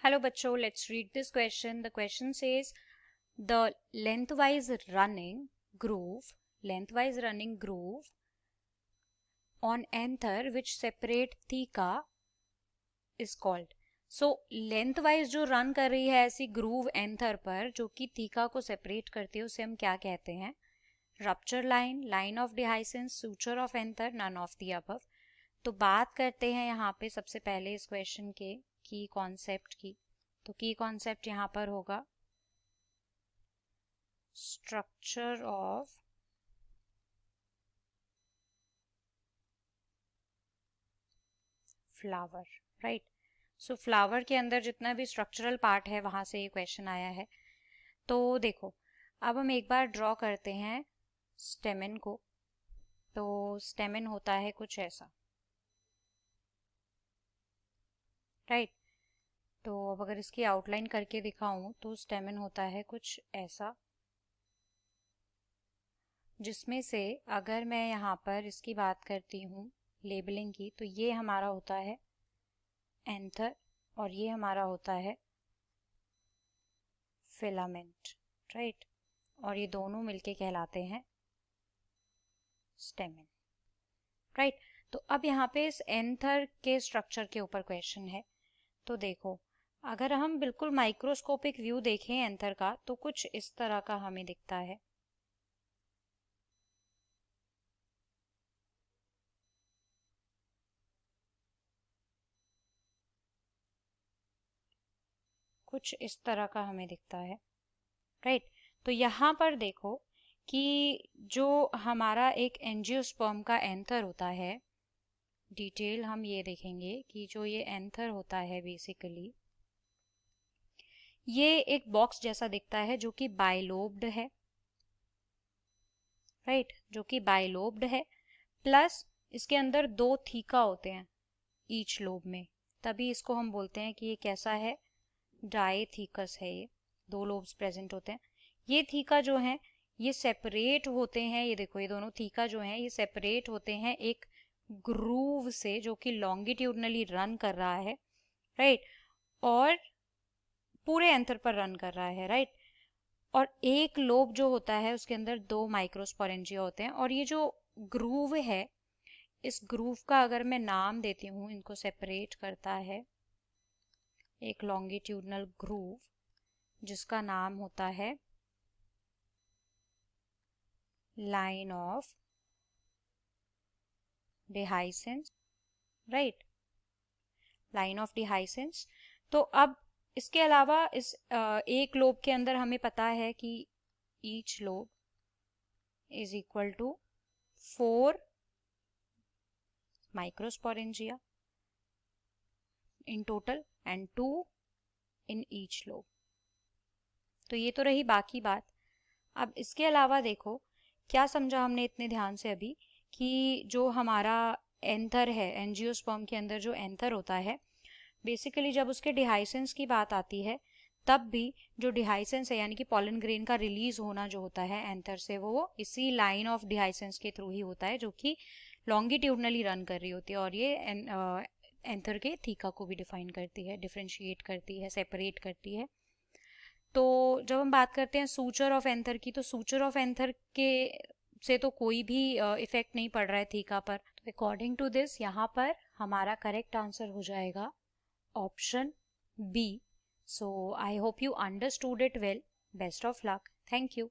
Hello बच्चों, let's read this question. The question says the lengthwise running groove on anther which separate theta is called. So lengthwise जो run कर रही है ऐसी groove anther पर जो कि थीका को सेपरेट करती है उसे हम क्या कहते हैं? Rupture line, line of dehiscence, suture of anther, none of the above. तो बात करते हैं यहाँ पे सबसे पहले इस क्वेश्चन के की कॉन्सेप्ट की. तो की कॉन्सेप्ट यहाँ पर होगा structure of flower, right. So flower के अंदर जितना भी स्ट्रक्चरल पार्ट है वहां से ये क्वेश्चन आया है. तो देखो, अब हम एक बार ड्रॉ करते हैं स्टेमन को. तो स्टेमन होता है कुछ ऐसा, राइट. तो अब अगर इसकी आउटलाइन करके दिखाऊं तो स्टेमन होता है कुछ ऐसा, जिसमें से अगर मैं यहाँ पर इसकी बात करती हूँ लेबलिंग की, तो ये हमारा होता है एंथर और ये हमारा होता है फिलामेंट, राइट. और ये दोनों मिलके कहलाते हैं स्टेमन, राइट. तो अब यहाँ पे इस एंथर के स्ट्रक्चर के ऊपर क्वेश्चन है. तो देखो, अगर हम बिल्कुल माइक्रोस्कोपिक व्यू देखें एंथर का तो कुछ इस तरह का हमें दिखता है. कुछ इस तरह का हमें दिखता है, राइट. तो यहाँ पर देखो कि जो हमारा एक एंजियोस्पर्म का एंथर होता है, डिटेल हम ये देखेंगे कि जो ये एंथर होता है बेसिकली ये एक बॉक्स जैसा दिखता है जो कि बाइलोब्ड है, राइट. जो कि बाइलोब्ड है, प्लस इसके अंदर दो थीका होते हैं ईच लोब में. तभी इसको हम बोलते हैं कि ये कैसा है, डायथीकस है. ये दो लोब्स प्रेजेंट होते हैं. ये थीका जो है ये सेपरेट होते हैं. ये देखो, ये दोनों थीका जो हैं ये सेपरेट होते हैं एक ग्रूव से जो कि लॉन्गिट्यूडनली रन कर रहा है, राइट. और पूरे एंथर पर रन कर रहा है, राइट. और एक लोब जो होता है उसके अंदर दो माइक्रोस्पोरेंजिया होते हैं. और ये जो ग्रूव है, इस ग्रूव का अगर मैं नाम देती हूँ, इनको सेपरेट करता है एक लॉन्गिट्यूडनल ग्रूव जिसका नाम होता है line of dehiscence, right. Line of dehiscence. तो अब इसके अलावा इस एक लोब के अंदर हमें पता है कि each lobe is equal to 4 microsporangia in total and 2 in each lobe. तो ये तो रही बाकी बात. अब इसके अलावा देखो क्या समझा हमने इतने ध्यान से अभी, कि जो हमारा एंथर है, एंजियोस्पर्म के अंदर जो एंथर होता है, बेसिकली जब उसके डिहाइसेंस की बात आती है तब भी जो डिहाइसेंस है यानी कि पॉलन ग्रेन का रिलीज होना जो होता है एंथर से, वो इसी लाइन ऑफ डिहाइसेंस के थ्रू ही होता है जो कि लॉन्गिट्यूडनली रन कर रही होती है. और ये एंथर के थीका को भी डिफाइन करती है, डिफ्रेंशिएट करती है, सेपरेट करती है. तो जब हम बात करते हैं सूचर ऑफ एंथर की, तो सूचर ऑफ एंथर के से तो कोई भी इफेक्ट नहीं पड़ रहा है थीका पर. तो अकॉर्डिंग टू दिस यहाँ पर हमारा करेक्ट आंसर हो जाएगा option B. So I hope you understood it well. Best of luck. Thank you.